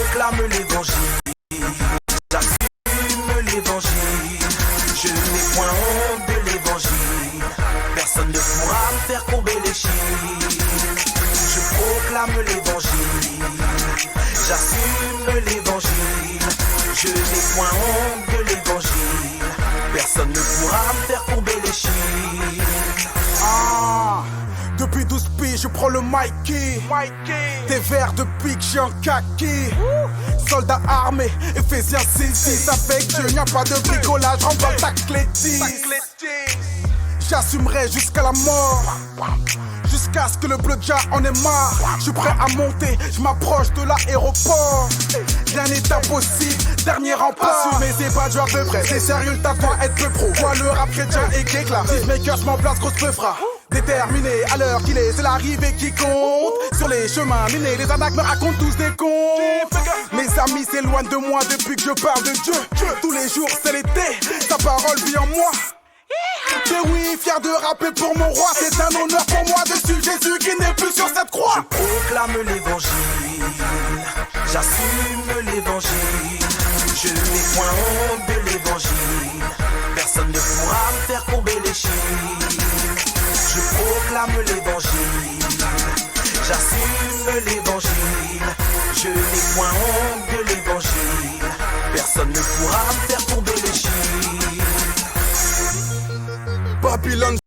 proclame l'évangile, j'assume l'évangile, je n'ai point honte de l'évangile, personne ne pourra me faire courber les chines. Je proclame l'évangile, j'assume l'évangile, je n'ai point honte de l'évangile, personne ne pourra me faire courber les chines. Ah, depuis 12 pieds, je prends le Mikey. Des verres de pique, j'ai un kaki. Soldat armé, Ephésiens 6, avec Dieu, n'y a pas de bricolage, remballe ta clétise. J'assumerai jusqu'à la mort, jusqu'à ce que le bleu déjà en ait marre. Je suis prêt à monter, je m'approche de l'aéroport. Rien n'est impossible, dernier rempart. Assumer c'est pas du à peu près, c'est sérieux le taf doit être peu pro. Vois le rap chrétien et qu'éclat, Peacemaker j'm'en place grosse peufra. Déterminé à l'heure qu'il est, c'est l'arrivée qui compte. Sur les chemins minés, les arnaques me racontent tous des contes. Mes amis s'éloignent de moi depuis que je parle de Dieu. Tous les jours c'est l'été, sa parole vit en moi. Mais oui, fier de rapper pour mon roi, c'est un honneur pour moi de suivre Jésus qui n'est plus sur cette croix. Je proclame l'évangile, j'assume l'évangile, je n'ai point honte de l'évangile, personne ne pourra me faire courber les chines. Je proclame l'évangile, j'assume l'évangile, je n'ai point honte de l'évangile, personne ne pourra me faire courber les chines. Babylone.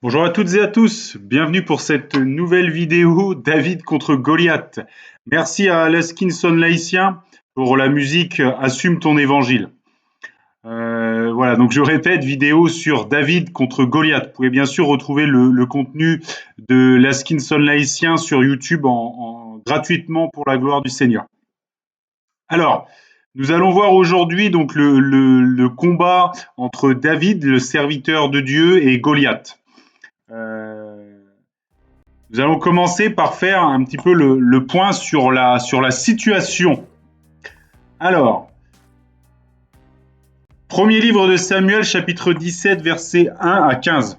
Bonjour à toutes et à tous, bienvenue pour cette nouvelle vidéo David contre Goliath. Merci à Laskinson Laïcien pour la musique Assume ton évangile. Voilà, donc je répète, vidéo sur David contre Goliath. Vous pouvez bien sûr retrouver le contenu de Laskinson Laïcien sur YouTube gratuitement pour la gloire du Seigneur. Alors, nous allons voir aujourd'hui donc le combat entre David, le serviteur de Dieu, et Goliath. Nous allons commencer par faire un petit peu le point sur la situation. Alors, premier livre de Samuel, chapitre 17, versets 1 à 15.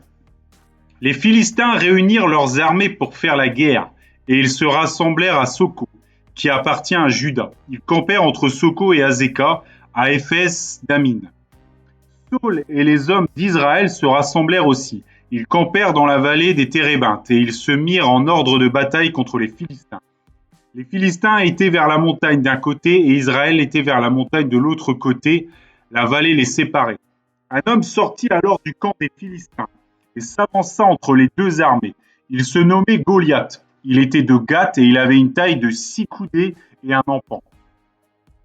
Les Philistins réunirent leurs armées pour faire la guerre, et ils se rassemblèrent à Soko, qui appartient à Juda. Ils campèrent entre Soko et Azekah, à Éphès d'Amin. Saul et les hommes d'Israël se rassemblèrent aussi. Ils campèrent dans la vallée des Térébintes et ils se mirent en ordre de bataille contre les Philistins. Les Philistins étaient vers la montagne d'un côté et Israël était vers la montagne de l'autre côté. La vallée les séparait. Un homme sortit alors du camp des Philistins et s'avança entre les deux armées. Il se nommait Goliath. Il était de Gath et il avait une taille de 6 coudées et un empan.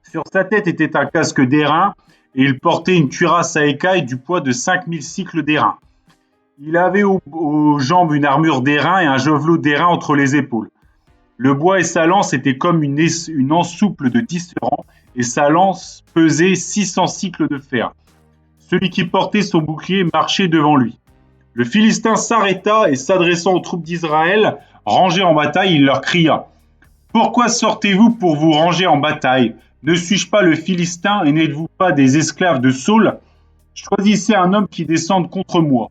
Sur sa tête était un casque d'airain et il portait une cuirasse à écailles du poids de 5000 cycles d'airain. Il avait aux jambes une armure d'airain et un javelot d'airain entre les épaules. Le bois et sa lance étaient comme une ensouple de tisserand et sa lance pesait 600 cycles de fer. Celui qui portait son bouclier marchait devant lui. Le Philistin s'arrêta et s'adressant aux troupes d'Israël, rangées en bataille, il leur cria « Pourquoi sortez-vous pour vous ranger en bataille ? Ne suis-je pas le Philistin et n'êtes-vous pas des esclaves de Saul ? Choisissez un homme qui descende contre moi.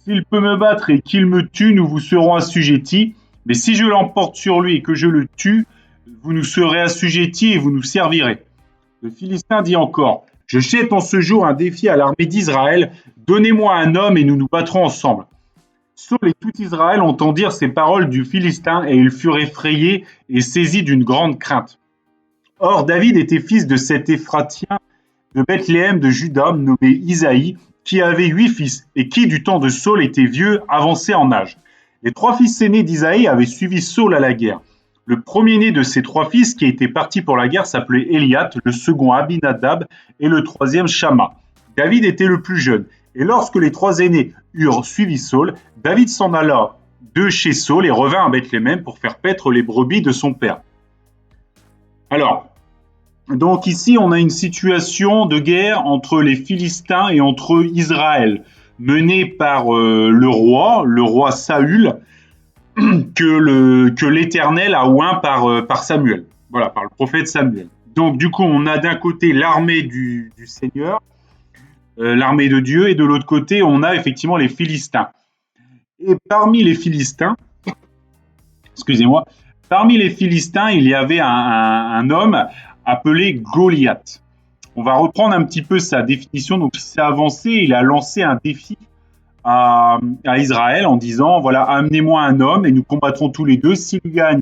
S'il peut me battre et qu'il me tue, nous vous serons assujettis. Mais si je l'emporte sur lui et que je le tue, vous nous serez assujettis et vous nous servirez. » Le Philistin dit encore « Je jette en ce jour un défi à l'armée d'Israël. Donnez-moi un homme et nous nous battrons ensemble. » Saul et tout Israël entendirent ces paroles du Philistin et ils furent effrayés et saisis d'une grande crainte. Or, David était fils de cet Éphratien de Bethléem de Juda, nommé Isaïe, qui avait 8 fils et qui, du temps de Saul, était vieux, avancé en âge. Les 3 fils aînés d'Isaïe avaient suivi Saul à la guerre. Le premier-né de ces 3 fils qui était parti pour la guerre s'appelait Eliath, le second Abinadab et le troisième Shama. David était le plus jeune. Et lorsque les 3 aînés eurent suivi Saul, David s'en alla de chez Saul et revint à Bethléem pour faire paître les brebis de son père. Alors, donc ici on a une situation de guerre entre les Philistins et entre Israël, menée par le roi Saül, que l'Éternel a oint par Samuel, voilà, par le prophète Samuel. Donc du coup on a d'un côté l'armée du Seigneur, l'armée de Dieu, et de l'autre côté on a effectivement les Philistins. Et parmi les Philistins, excusez-moi, Parmi les Philistins, il y avait un homme appelé Goliath. On va reprendre un petit peu sa définition. Donc, il s'est avancé, il a lancé un défi à Israël en disant, voilà, amenez-moi un homme et nous combattrons tous les deux. S'il gagne,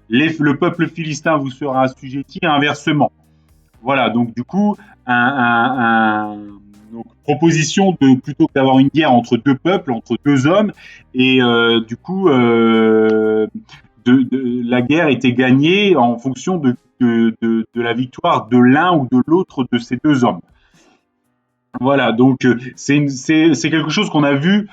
le peuple philistin vous sera assujetti, et inversement. Voilà, donc du coup, donc, proposition de plutôt que d'avoir une guerre entre deux peuples, entre deux hommes, et du coup, la guerre était gagnée en fonction de la victoire de l'un ou de l'autre de ces deux hommes. Voilà, donc c'est quelque chose qu'on a vu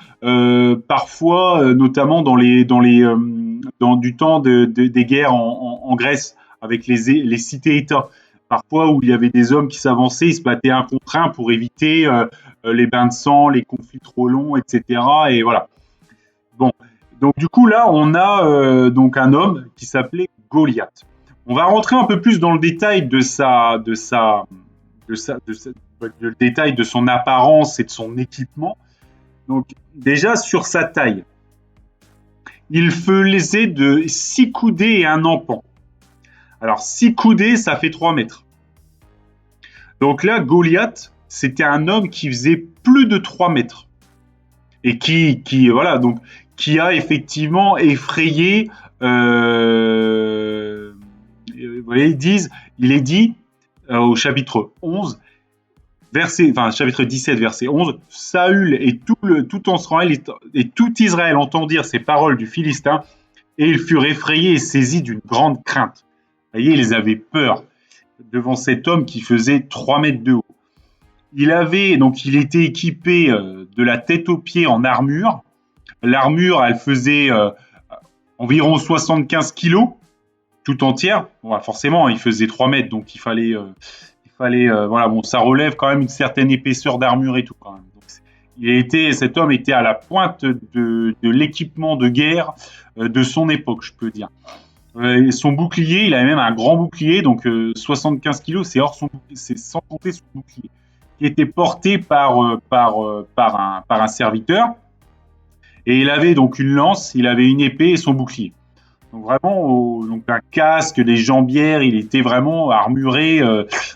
parfois, notamment dans du temps des guerres en Grèce avec les cités-États. Parfois où il y avait des hommes qui s'avançaient, ils se battaient un contre un pour éviter les bains de sang, les conflits trop longs, etc. Et voilà. Bon, donc du coup là, on a donc un homme qui s'appelait Goliath. On va rentrer un peu plus dans le détail le détail de son apparence et de son équipement. Donc déjà sur sa taille, il faisait de 6 coudées et un empan. Alors 6 coudées, ça fait 3 mètres. Donc là, Goliath, c'était un homme qui faisait plus de 3 mètres. Et qui a effectivement effrayé, vous voyez, il est dit au chapitre 11, chapitre 17, verset 11, Saül et tout Israël entendirent ces paroles du Philistin, et ils furent effrayés et saisis d'une grande crainte. Vous voyez, ils avaient peur devant cet homme qui faisait 3 mètres de haut. Il était équipé de la tête aux pieds en armure. L'armure, elle faisait environ 75 kilos, tout entière. Bon, forcément, il faisait 3 mètres, donc il fallait ça relève quand même une certaine épaisseur d'armure et tout quand même. Donc, cet homme était à la pointe de l'équipement de guerre de son époque, je peux dire. Son bouclier, il avait même un grand bouclier, donc 75 kilos, c'est sans compter son bouclier, qui était porté par un serviteur. Et il avait donc une lance, il avait une épée et son bouclier. Donc vraiment, donc un casque, des jambières, il était vraiment armuré,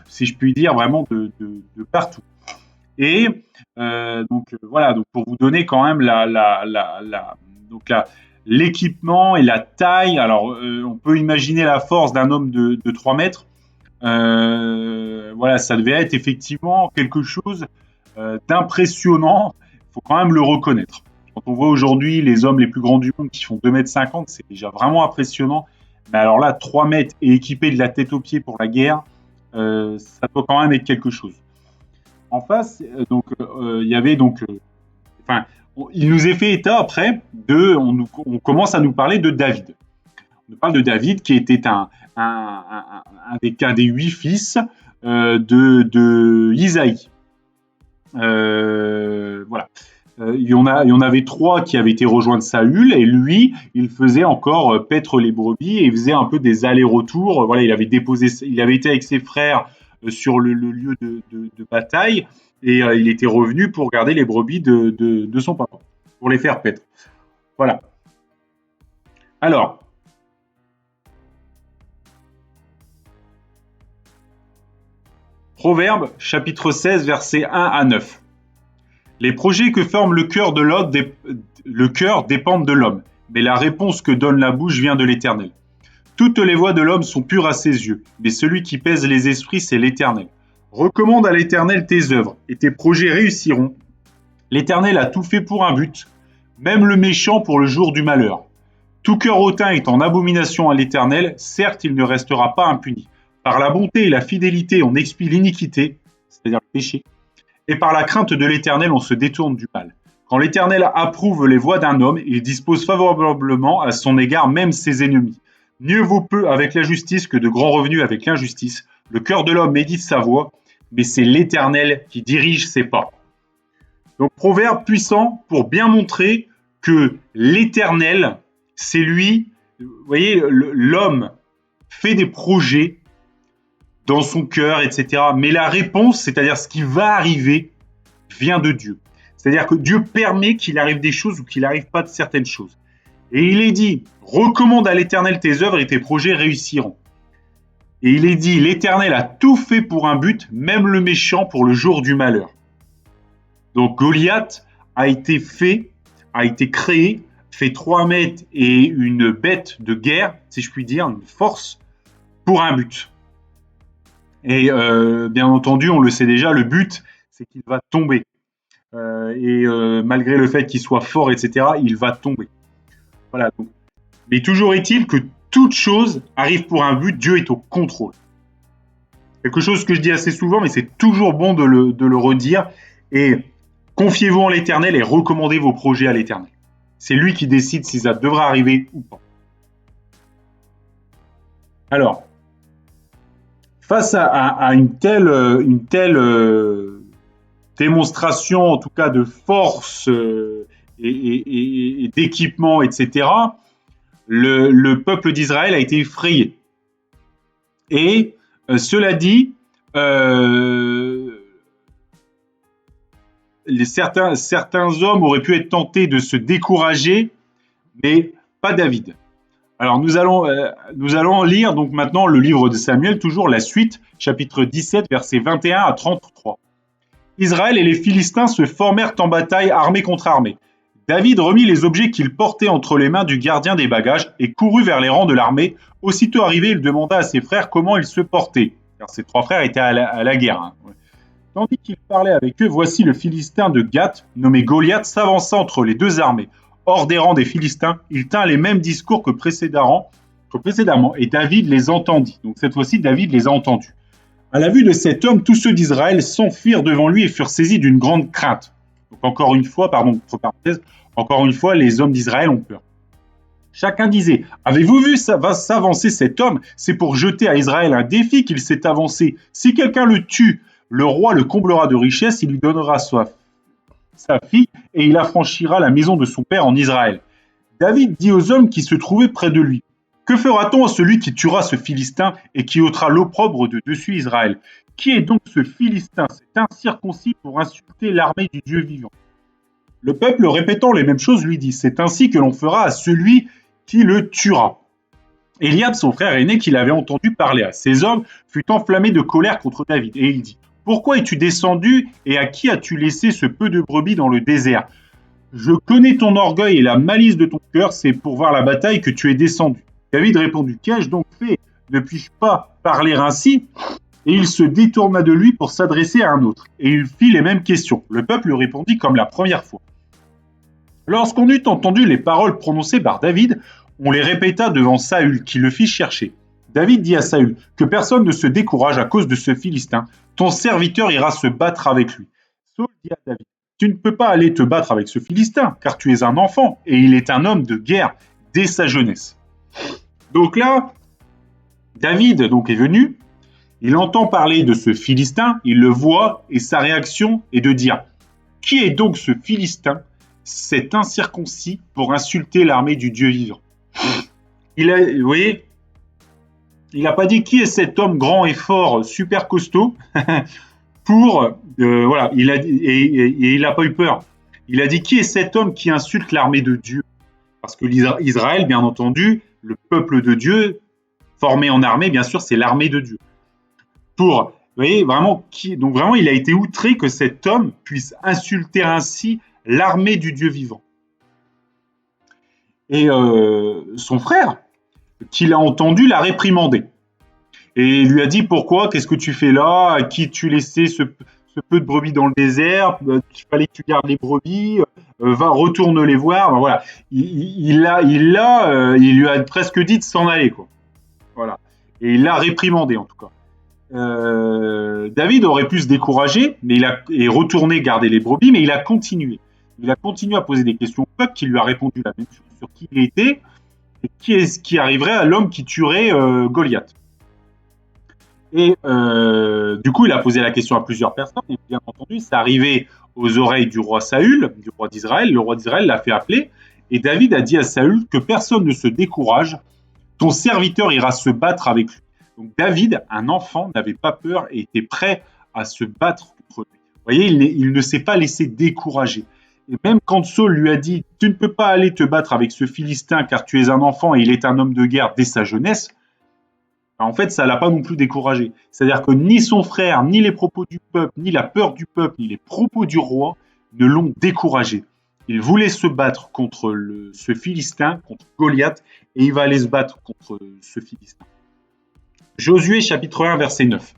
si je puis dire, vraiment de partout. Et donc pour vous donner quand même l'équipement et la taille. Alors, on peut imaginer la force d'un homme de 3 mètres. Ça devait être effectivement quelque chose d'impressionnant. Il faut quand même le reconnaître. Quand on voit aujourd'hui les hommes les plus grands du monde qui font 2,50 m, c'est déjà vraiment impressionnant. Mais alors là, 3 mètres et équipé de la tête aux pieds pour la guerre, ça doit quand même être quelque chose. En face, il y avait il nous est fait état après on commence à nous parler de David. On parle de David qui était un des 8 fils de Isaïe. Voilà. Il y en avait 3 qui avaient été rejoints de Saül, et lui, il faisait encore paître les brebis et il faisait un peu des allers-retours. Voilà, il avait été avec ses frères sur le lieu de bataille, et il était revenu pour garder les brebis de son papa, pour les faire paître. Voilà. Alors, Proverbes, chapitre 16, versets 1 à 9. Les projets que forme le cœur dépendent de l'homme, mais la réponse que donne la bouche vient de l'Éternel. Toutes les voies de l'homme sont pures à ses yeux, mais celui qui pèse les esprits, c'est l'Éternel. Recommande à l'Éternel tes œuvres, et tes projets réussiront. L'Éternel a tout fait pour un but, même le méchant pour le jour du malheur. Tout cœur hautain est en abomination à l'Éternel, certes il ne restera pas impuni. Par la bonté et la fidélité on expie l'iniquité, c'est-à-dire le péché, et par la crainte de l'Éternel on se détourne du mal. Quand l'Éternel approuve les voies d'un homme, il dispose favorablement à son égard même ses ennemis. Mieux vaut peu avec la justice que de grands revenus avec l'injustice. Le cœur de l'homme médite sa voie, mais c'est l'Éternel qui dirige ses pas. Donc, proverbe puissant pour bien montrer que l'Éternel, c'est lui, vous voyez, l'homme fait des projets dans son cœur, etc. Mais la réponse, c'est-à-dire ce qui va arriver, vient de Dieu. C'est-à-dire que Dieu permet qu'il arrive des choses ou qu'il n'arrive pas de certaines choses. Et il est dit, recommande à l'Éternel tes œuvres et tes projets réussiront. Et il est dit, l'Éternel a tout fait pour un but, même le méchant pour le jour du malheur. Donc Goliath a été créé, fait 3 mètres et une bête de guerre, si je puis dire, une force, pour un but. Et bien entendu, on le sait déjà, le but, c'est qu'il va tomber. Malgré le fait qu'il soit fort, etc., il va tomber. Voilà. Donc. Mais toujours est-il que toute chose arrive pour un but, Dieu est au contrôle. Quelque chose que je dis assez souvent, mais c'est toujours bon de le redire. Et confiez-vous en l'Éternel et recommandez vos projets à l'Éternel. C'est lui qui décide si ça devra arriver ou pas. Alors, face à une telle démonstration, en tout cas de force et d'équipement, etc., le peuple d'Israël a été effrayé. Et cela dit, certains hommes auraient pu être tentés de se décourager, mais pas David. Alors nous allons lire donc maintenant le livre de Samuel, toujours la suite, chapitre 17, versets 21 à 33. Israël et les Philistins se formèrent en bataille, armée contre armée. David remit les objets qu'il portait entre les mains du gardien des bagages et courut vers les rangs de l'armée. Aussitôt arrivé, il demanda à ses frères comment ils se portaient, car ses 3 frères étaient à la guerre. Hein. Tandis qu'il parlait avec eux, voici le Philistin de Gath, nommé Goliath, s'avança entre les 2 armées. Hors des rangs des Philistins, il tint les mêmes discours que précédemment, et David les entendit. Donc cette fois-ci, David les a entendus. À la vue de cet homme, tous ceux d'Israël s'enfuirent devant lui et furent saisis d'une grande crainte. Donc encore une fois, les hommes d'Israël ont peur. Chacun disait, avez-vous vu va s'avancer cet homme? C'est pour jeter à Israël un défi qu'il s'est avancé. Si quelqu'un le tue, le roi le comblera de richesses, il lui donnera sa fille et il affranchira la maison de son père en Israël. David dit aux hommes qui se trouvaient près de lui, que fera-t-on à celui qui tuera ce Philistin et qui ôtera l'opprobre de dessus Israël? Qui est donc ce Philistin, cet incirconcis pour insulter l'armée du Dieu vivant? Le peuple, répétant les mêmes choses, lui dit, c'est ainsi que l'on fera à celui qui le tuera. Eliab, son frère aîné, qui l'avait entendu parler à ces hommes, fut enflammé de colère contre David, et il dit, pourquoi es-tu descendu et à qui as-tu laissé ce peu de brebis dans le désert? Je connais ton orgueil et la malice de ton cœur, c'est pour voir la bataille que tu es descendu. David répondit, qu'ai-je donc fait? Ne puis-je pas parler ainsi? Et il se détourna de lui pour s'adresser à un autre. Et il fit les mêmes questions. Le peuple répondit comme la première fois. Lorsqu'on eut entendu les paroles prononcées par David, on les répéta devant Saül, qui le fit chercher. David dit à Saül, que personne ne se décourage à cause de ce Philistin. Ton serviteur ira se battre avec lui. Saül dit à David, tu ne peux pas aller te battre avec ce Philistin, car tu es un enfant, et il est un homme de guerre dès sa jeunesse. Donc là, David est venu, il entend parler de ce Philistin, il le voit, et sa réaction est de dire, qui est donc ce Philistin, cet incirconcis, pour insulter l'armée du Dieu vivant? Vous voyez, il n'a pas dit qui est cet homme grand et fort, super costaud, il n'a pas eu peur. Il a dit qui est cet homme qui insulte l'armée de Dieu? Parce que Israël, bien entendu, le peuple de Dieu, formé en armée, bien sûr, c'est l'armée de Dieu. Vous voyez, vraiment, il a été outré que cet homme puisse insulter ainsi l'armée du Dieu vivant. Et son frère, qui l'a entendu, l'a réprimandé. Et il lui a dit, pourquoi? Qu'est-ce que tu fais là? À qui tu laissais ce peu de brebis dans le désert? Il fallait que tu gardes les brebis. Retourne les voir. Voilà. Il lui a presque dit de s'en aller, quoi. Voilà. Et il l'a réprimandé, en tout cas. David aurait pu se décourager et retourner garder les brebis, mais il a continué. Il a continué à poser des questions au peuple qui lui a répondu la même chose sur qui il était et qui arriverait à l'homme qui tuerait Goliath. Et du coup, il a posé la question à plusieurs personnes, et bien entendu, c'est arrivé aux oreilles du roi Saül, du roi d'Israël. Le roi d'Israël l'a fait appeler, et David a dit à Saül que personne ne se décourage, ton serviteur ira se battre avec lui. Donc David, un enfant, n'avait pas peur et était prêt à se battre contre lui. Vous voyez, il ne s'est pas laissé décourager. Et même quand Saul lui a dit « Tu ne peux pas aller te battre avec ce Philistin car tu es un enfant et il est un homme de guerre dès sa jeunesse », en fait, ça ne l'a pas non plus découragé. C'est-à-dire que ni son frère, ni les propos du peuple, ni la peur du peuple, ni les propos du roi ne l'ont découragé. Il voulait se battre contre ce Philistin, contre Goliath, et il va aller se battre contre ce Philistin. Josué chapitre 1 verset 9.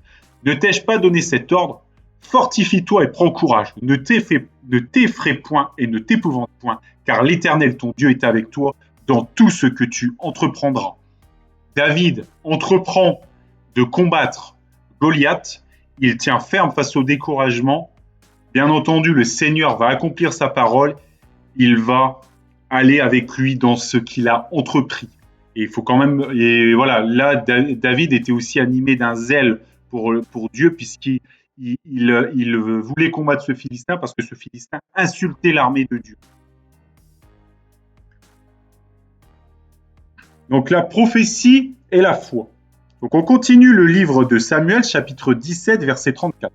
Ne t'ai-je pas donné cet ordre ? Fortifie-toi et prends courage. Ne t'effraie point et ne t'épouvante point, car l'Éternel ton Dieu est avec toi dans tout ce que tu entreprendras. David entreprend de combattre Goliath. Il tient ferme face au découragement. Bien entendu, le Seigneur va accomplir sa parole. Il va aller avec lui dans ce qu'il a entrepris. Et il faut quand même, et voilà, là, David était aussi animé d'un zèle pour Dieu, puisqu'il voulait combattre ce Philistin parce que ce Philistin insultait l'armée de Dieu. Donc la prophétie et la foi. Donc on continue le livre de Samuel, chapitre 17, verset 34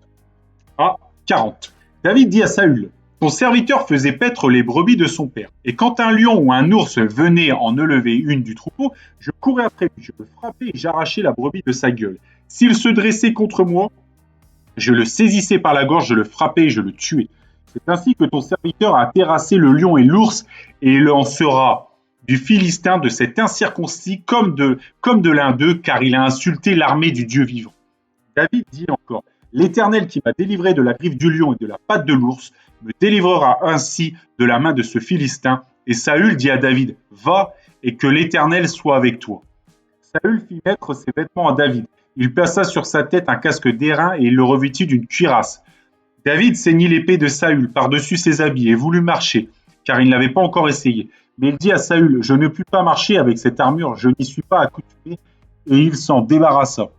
à 40. David dit à Saül, « Ton serviteur faisait paître les brebis de son père, et quand un lion ou un ours venait en enlever une du troupeau, je courais après lui, je le frappais et j'arrachais la brebis de sa gueule. S'il se dressait contre moi, je le saisissais par la gorge, je le frappais et je le tuais. C'est ainsi que ton serviteur a terrassé le lion et l'ours, et il en sera du Philistin, de cet incirconcis, comme de l'un d'eux, car il a insulté l'armée du Dieu vivant. » David dit encore, « L'Éternel qui m'a délivré de la griffe du lion et de la patte de l'ours, me délivrera ainsi de la main de ce Philistin. » Et Saül dit à David, « Va, et que l'Éternel soit avec toi. » Saül fit mettre ses vêtements à David. Il plaça sur sa tête un casque d'airain et il le revêtit d'une cuirasse. David ceignit l'épée de Saül par-dessus ses habits et voulut marcher, car il n'avait pas encore essayé. Mais il dit à Saül, « Je ne puis pas marcher avec cette armure, je n'y suis pas accoutumé. » Et il s'en débarrassa.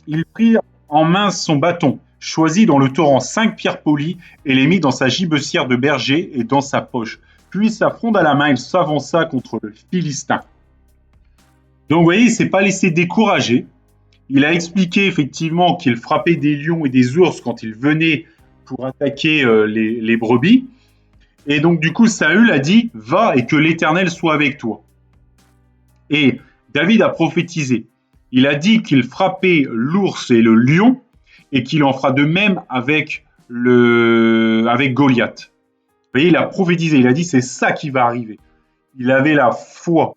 Il prit en main son bâton, choisit dans le torrent 5 pierres polies et les mit dans sa gibecière de berger et dans sa poche. Puis sa fronde à la main, il s'avança contre le Philistin. Donc vous voyez, il ne s'est pas laissé décourager. Il a expliqué effectivement qu'il frappait des lions et des ours quand il venait pour attaquer les brebis. Et donc du coup, Saül a dit « Va et que l'Éternel soit avec toi ». Et David a prophétisé. Il a dit qu'il frappait l'ours et le lion et qu'il en fera de même avec Goliath. Vous voyez, il a prophétisé, il a dit c'est ça qui va arriver. Il avait la foi,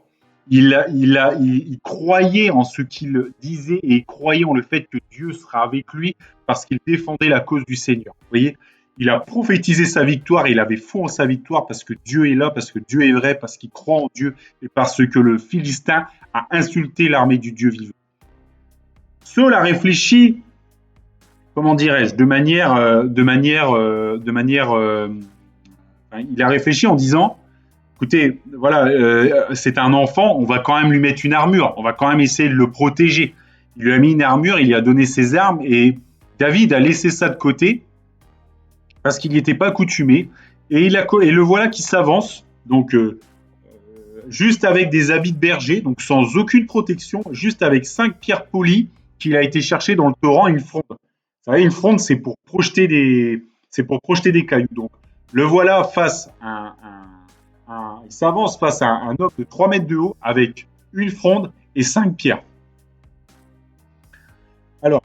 il croyait en ce qu'il disait et il croyait en le fait que Dieu sera avec lui parce qu'il défendait la cause du Seigneur. Vous voyez, il a prophétisé sa victoire, il avait foi en sa victoire parce que Dieu est là, parce que Dieu est vrai, parce qu'il croit en Dieu et parce que le Philistin a insulté l'armée du Dieu vivant. Saul a réfléchi, comment dirais-je, il a réfléchi en disant, écoutez, voilà, c'est un enfant, on va quand même lui mettre une armure, on va quand même essayer de le protéger. Il lui a mis une armure, il lui a donné ses armes et David a laissé ça de côté parce qu'il n'y était pas accoutumé et le voilà qui s'avance, donc juste avec des habits de berger, donc sans aucune protection, juste avec 5 pierres polies qu'il a été chercher dans le torrent et une fronde. Vous savez, une fronde, c'est pour projeter des cailloux. Donc, le voilà face à il s'avance face à un homme de 3 mètres de haut avec une fronde et 5 pierres. Alors,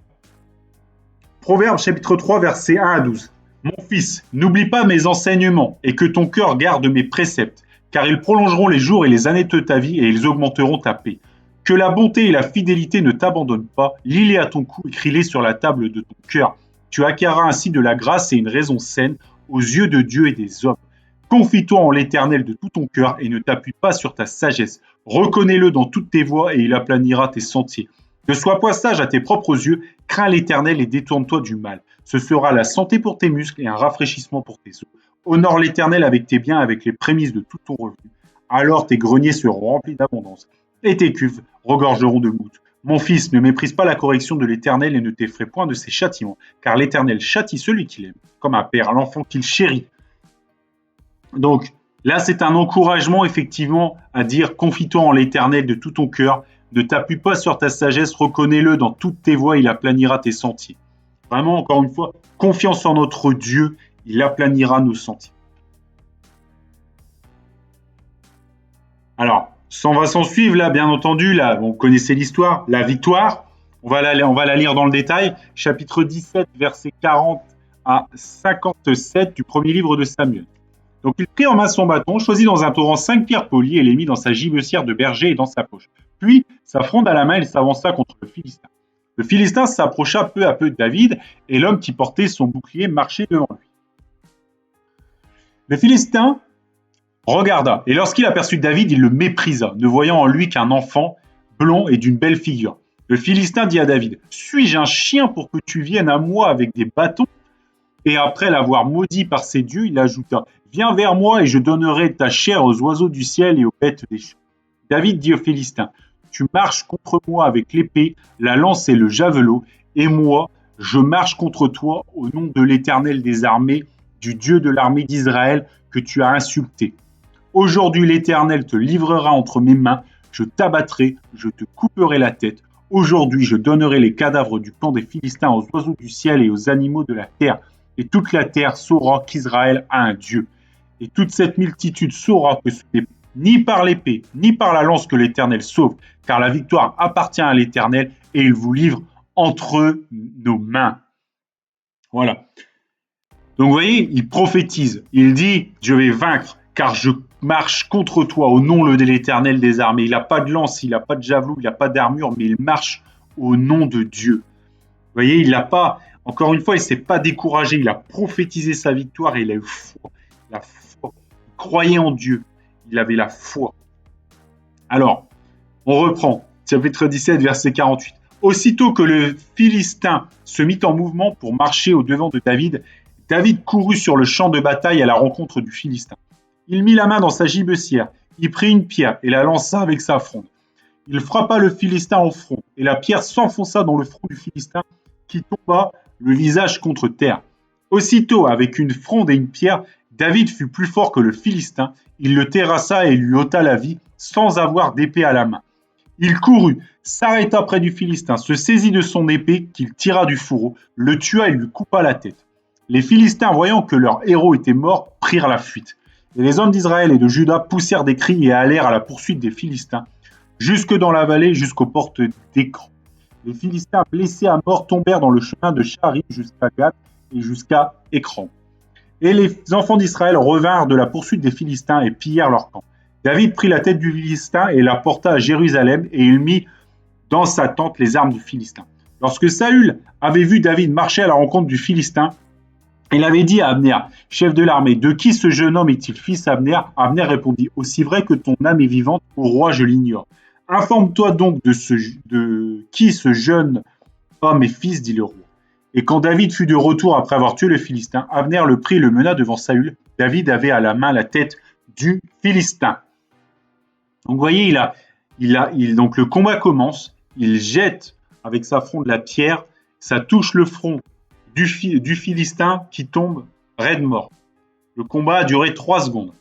Proverbe chapitre 3, versets 1 à 12. Mon fils, n'oublie pas mes enseignements et que ton cœur garde mes préceptes, car ils prolongeront les jours et les années de ta vie et ils augmenteront ta paix. Que la bonté et la fidélité ne t'abandonnent pas, lis-les à ton cou, écris-les sur la table de ton cœur. Tu acquerras ainsi de la grâce et une raison saine aux yeux de Dieu et des hommes. Confie-toi en l'Éternel de tout ton cœur et ne t'appuie pas sur ta sagesse. Reconnais-le dans toutes tes voies et il aplanira tes sentiers. Ne sois pas sage à tes propres yeux, crains l'Éternel et détourne-toi du mal. Ce sera la santé pour tes muscles et un rafraîchissement pour tes os. Honore l'Éternel avec tes biens, avec les prémices de tout ton revenu. Alors tes greniers seront remplis d'abondance et tes cuves regorgeront de gouttes. Mon fils, ne méprise pas la correction de l'Éternel et ne t'effraie point de ses châtiments, car l'Éternel châtie celui qu'il aime, comme un père l'enfant qu'il chérit. Donc là, c'est un encouragement effectivement à dire confie-toi en l'Éternel de tout ton cœur, ne t'appuie pas sur ta sagesse, reconnais-le dans toutes tes voies, il aplanira tes sentiers. Vraiment, encore une fois, confiance en notre Dieu, il aplanira nos sentiers. Alors, s'en suivre là, bien entendu, là, vous connaissez l'histoire, la victoire. On va la lire dans le détail. Chapitre 17, versets 40 à 57 du premier livre de Samuel. Donc il prit en main son bâton, choisit dans un torrent 5 pierres polies et les mit dans sa gibecière de berger et dans sa poche. Puis, sa fronde à la main, il s'avança contre le Philistin. Le Philistin s'approcha peu à peu de David et l'homme qui portait son bouclier marchait devant lui. Le Philistin regarda et lorsqu'il aperçut David, il le méprisa, ne voyant en lui qu'un enfant blond et d'une belle figure. Le Philistin dit à David, « Suis-je un chien pour que tu viennes à moi avec des bâtons ?» Et après l'avoir maudit par ses dieux, il ajouta, « Viens vers moi et je donnerai ta chair aux oiseaux du ciel et aux bêtes des champs. » David dit au Philistin, « Tu marches contre moi avec l'épée, la lance et le javelot, et moi, je marche contre toi au nom de l'Éternel des armées, du Dieu de l'armée d'Israël que tu as insulté. Aujourd'hui l'Éternel te livrera entre mes mains, je t'abattrai, je te couperai la tête. Aujourd'hui je donnerai les cadavres du camp des Philistins aux oiseaux du ciel et aux animaux de la terre. Et toute la terre saura qu'Israël a un Dieu. Et toute cette multitude saura que ce n'est ni par l'épée, ni par la lance que l'Éternel sauve, car la victoire appartient à l'Éternel et il vous livre entre nos mains. » Voilà. Donc vous voyez, il prophétise. Il dit, je vais vaincre, car je marche contre toi au nom de l'Éternel des armées. Il n'a pas de lance, il n'a pas de javelot, il n'a pas d'armure, mais il marche au nom de Dieu. Vous voyez, il n'a pas, encore une fois, il ne s'est pas découragé, il a prophétisé sa victoire et il a eu foi. La foi. Il croyait en Dieu, il avait la foi. Alors, on reprend, chapitre 17, verset 48. Aussitôt que le Philistin se mit en mouvement pour marcher au-devant de David, David courut sur le champ de bataille à la rencontre du Philistin. Il mit la main dans sa gibecière, il prit une pierre et la lança avec sa fronde. Il frappa le Philistin au front, et la pierre s'enfonça dans le front du Philistin, qui tomba le visage contre terre. Aussitôt, avec une fronde et une pierre, David fut plus fort que le Philistin. Il le terrassa et lui ôta la vie, sans avoir d'épée à la main. Il courut, s'arrêta près du Philistin, se saisit de son épée qu'il tira du fourreau, le tua et lui coupa la tête. Les Philistins, voyant que leur héros était mort, prirent la fuite. Et les hommes d'Israël et de Juda poussèrent des cris et allèrent à la poursuite des Philistins, jusque dans la vallée, jusqu'aux portes d'Écran. Les Philistins blessés à mort tombèrent dans le chemin de Charim jusqu'à Gath et jusqu'à Écran. Et les enfants d'Israël revinrent de la poursuite des Philistins et pillèrent leur camp. David prit la tête du Philistin et la porta à Jérusalem, et il mit dans sa tente les armes du Philistin. Lorsque Saül avait vu David marcher à la rencontre du Philistin, il avait dit à Abner, chef de l'armée, « De qui ce jeune homme est-il fils Abner ?» Abner répondit, « Aussi vrai que ton âme est vivante, ô roi, je l'ignore. Informe-toi donc de qui ce jeune homme est fils, dit le roi. » Et quand David fut de retour après avoir tué le Philistin, Abner le prit et le mena devant Saül. David avait à la main la tête du Philistin. Donc vous voyez, donc le combat commence, il jette avec sa fronde la pierre, ça touche le front du Philistin qui tombe raide mort. Le combat a duré 3 secondes.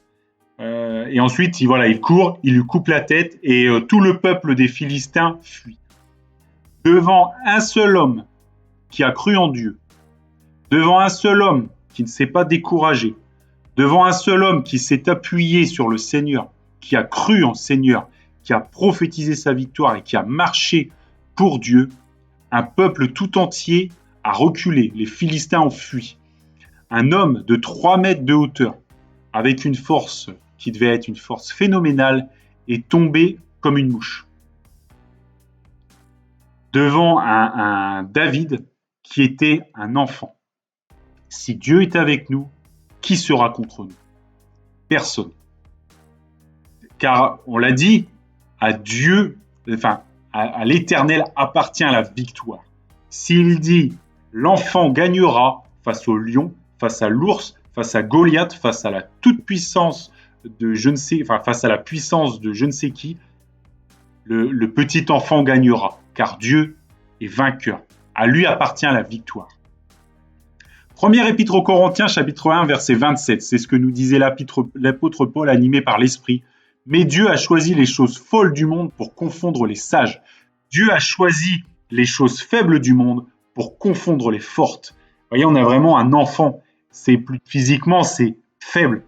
Et ensuite, il court, il lui coupe la tête et tout le peuple des Philistins fuit. Devant un seul homme qui a cru en Dieu, devant un seul homme qui ne s'est pas découragé, devant un seul homme qui s'est appuyé sur le Seigneur, qui a cru en Seigneur, qui a prophétisé sa victoire et qui a marché pour Dieu, un peuple tout entier a reculé, les Philistins ont fui. Un homme de 3 mètres de hauteur, avec une force qui devait être une force phénoménale, est tombé comme une mouche. Devant un David qui était un enfant. Si Dieu est avec nous, qui sera contre nous? Personne. Car on l'a dit, à Dieu, à l'Éternel appartient la victoire. S'il dit l'enfant gagnera face au lion, face à l'ours, face à Goliath, face à la toute-puissance de face à la puissance de je ne sais qui, le petit enfant gagnera, car Dieu est vainqueur. À lui appartient la victoire. Première épître aux Corinthiens, chapitre 1, verset 27. C'est ce que nous disait l'apôtre Paul, animé par l'Esprit. Mais Dieu a choisi les choses folles du monde pour confondre les sages. Dieu a choisi les choses faibles du monde pour confondre les fortes. Vous voyez, on a vraiment un enfant. Physiquement, c'est faible.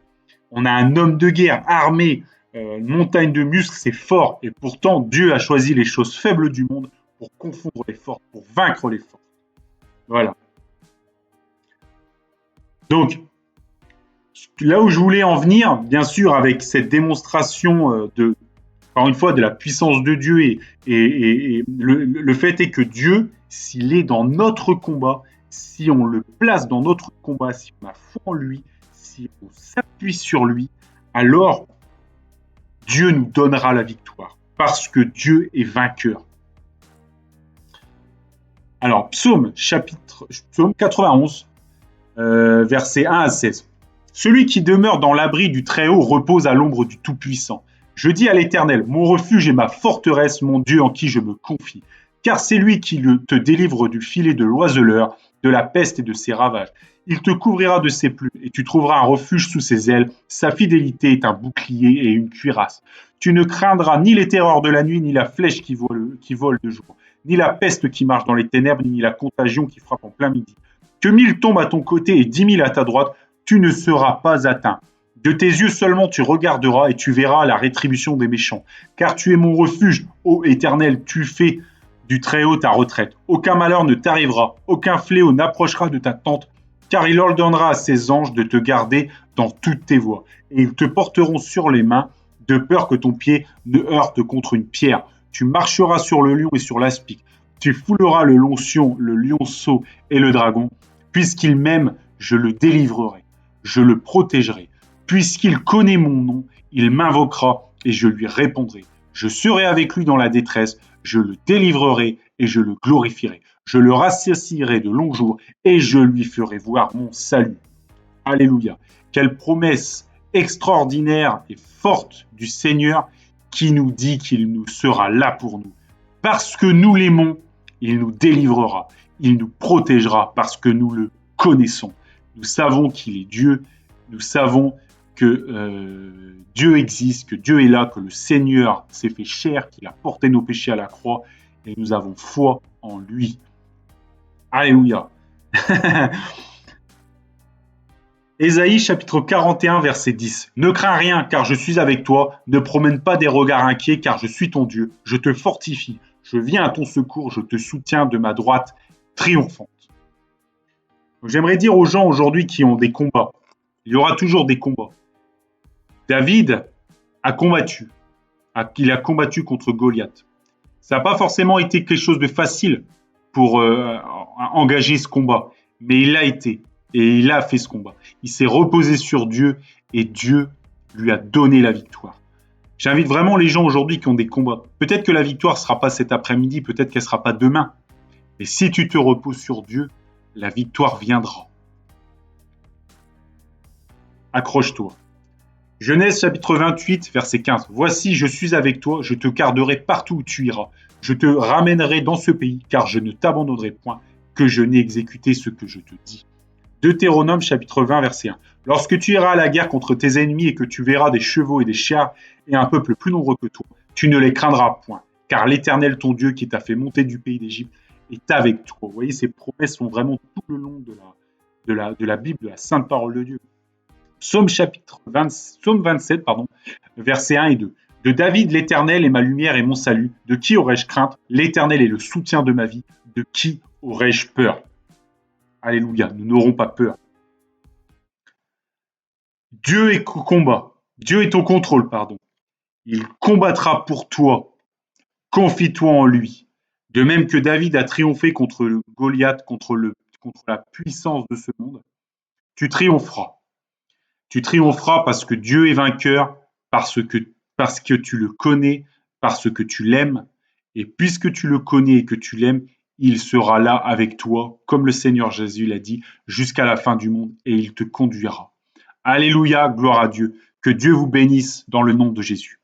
On a un homme de guerre armé, une montagne de muscles, c'est fort. Et pourtant, Dieu a choisi les choses faibles du monde pour confondre les fortes, pour vaincre les fortes. Voilà. Donc, là où je voulais en venir, bien sûr, avec cette démonstration encore une fois, de la puissance de Dieu et le fait est que Dieu, s'il est dans notre combat, si on le place dans notre combat, si on a foi en lui, si on s'appuie sur lui, alors Dieu nous donnera la victoire parce que Dieu est vainqueur. Alors, Psaume 91, versets 1 à 16. Celui qui demeure dans l'abri du Très-Haut repose à l'ombre du Tout-Puissant. Je dis à l'Éternel, mon refuge et ma forteresse, mon Dieu en qui je me confie. Car c'est lui qui te délivre du filet de l'oiseleur, de la peste et de ses ravages. Il te couvrira de ses plumes et tu trouveras un refuge sous ses ailes. Sa fidélité est un bouclier et une cuirasse. Tu ne craindras ni les terreurs de la nuit, ni la flèche qui vole de jour, ni la peste qui marche dans les ténèbres, ni la contagion qui frappe en plein midi. Que 1000 tombent à ton côté et 10 000 à ta droite, tu ne seras pas atteint. De tes yeux seulement tu regarderas et tu verras la rétribution des méchants. Car tu es mon refuge, ô Éternel, tu fais du Très-Haut ta retraite. Aucun malheur ne t'arrivera, aucun fléau n'approchera de ta tente, car il ordonnera à ses anges de te garder dans toutes tes voies. Et ils te porteront sur les mains, de peur que ton pied ne heurte contre une pierre. Tu marcheras sur le lion et sur l'aspic. Tu fouleras le lionceau et le dragon. Puisqu'il m'aime, je le délivrerai, je le protégerai. Puisqu'il connaît mon nom, il m'invoquera et je lui répondrai. Je serai avec lui dans la détresse, je le délivrerai et je le glorifierai. Je le rassasierai de longs jours et je lui ferai voir mon salut. Alléluia. Quelle promesse extraordinaire et forte du Seigneur qui nous dit qu'il nous sera là pour nous. Parce que nous l'aimons, il nous délivrera, il nous protégera parce que nous le connaissons. Nous savons qu'il est Dieu, nous savons que Dieu existe, que Dieu est là, que le Seigneur s'est fait chair, qu'il a porté nos péchés à la croix et nous avons foi en lui. Alléluia. Ésaïe chapitre 41 verset 10. Ne crains rien car je suis avec toi, ne promène pas des regards inquiets car je suis ton Dieu, je te fortifie, je viens à ton secours, je te soutiens de ma droite triomphante. Donc, j'aimerais dire aux gens aujourd'hui qui ont des combats, il y aura toujours des combats. David a combattu, il a combattu contre Goliath. Ça n'a pas forcément été quelque chose de facile pour engager ce combat, mais il l'a été. Et il a fait ce combat. Il s'est reposé sur Dieu et Dieu lui a donné la victoire. J'invite vraiment les gens aujourd'hui qui ont des combats. Peut-être que la victoire ne sera pas cet après-midi, peut-être qu'elle ne sera pas demain. Mais si tu te reposes sur Dieu, la victoire viendra. Accroche-toi. Genèse chapitre 28, verset 15. Voici, je suis avec toi, je te garderai partout où tu iras. Je te ramènerai dans ce pays, car je ne t'abandonnerai point, que je n'ai exécuté ce que je te dis. Deutéronome chapitre 20 verset 1. Lorsque tu iras à la guerre contre tes ennemis et que tu verras des chevaux et des chars et un peuple plus nombreux que toi, tu ne les craindras point, car l'Éternel ton Dieu qui t'a fait monter du pays d'Égypte est avec toi. Vous voyez, ces promesses sont vraiment tout le long de la Bible, de la sainte parole de Dieu. Psaume 27, versets 1 et 2. De David, l'Éternel est ma lumière et mon salut. De qui aurais-je crainte? L'Éternel est le soutien de ma vie. De qui aurais-je peur? Alléluia, nous n'aurons pas peur. Dieu est au combat. Dieu est au contrôle, Il combattra pour toi. Confie-toi en lui. De même que David a triomphé contre le Goliath, contre la puissance de ce monde, tu triompheras. Tu triompheras parce que Dieu est vainqueur, parce que tu le connais, parce que tu l'aimes. Et puisque tu le connais et que tu l'aimes, il sera là avec toi, comme le Seigneur Jésus l'a dit, jusqu'à la fin du monde, et il te conduira. Alléluia, gloire à Dieu. Que Dieu vous bénisse dans le nom de Jésus.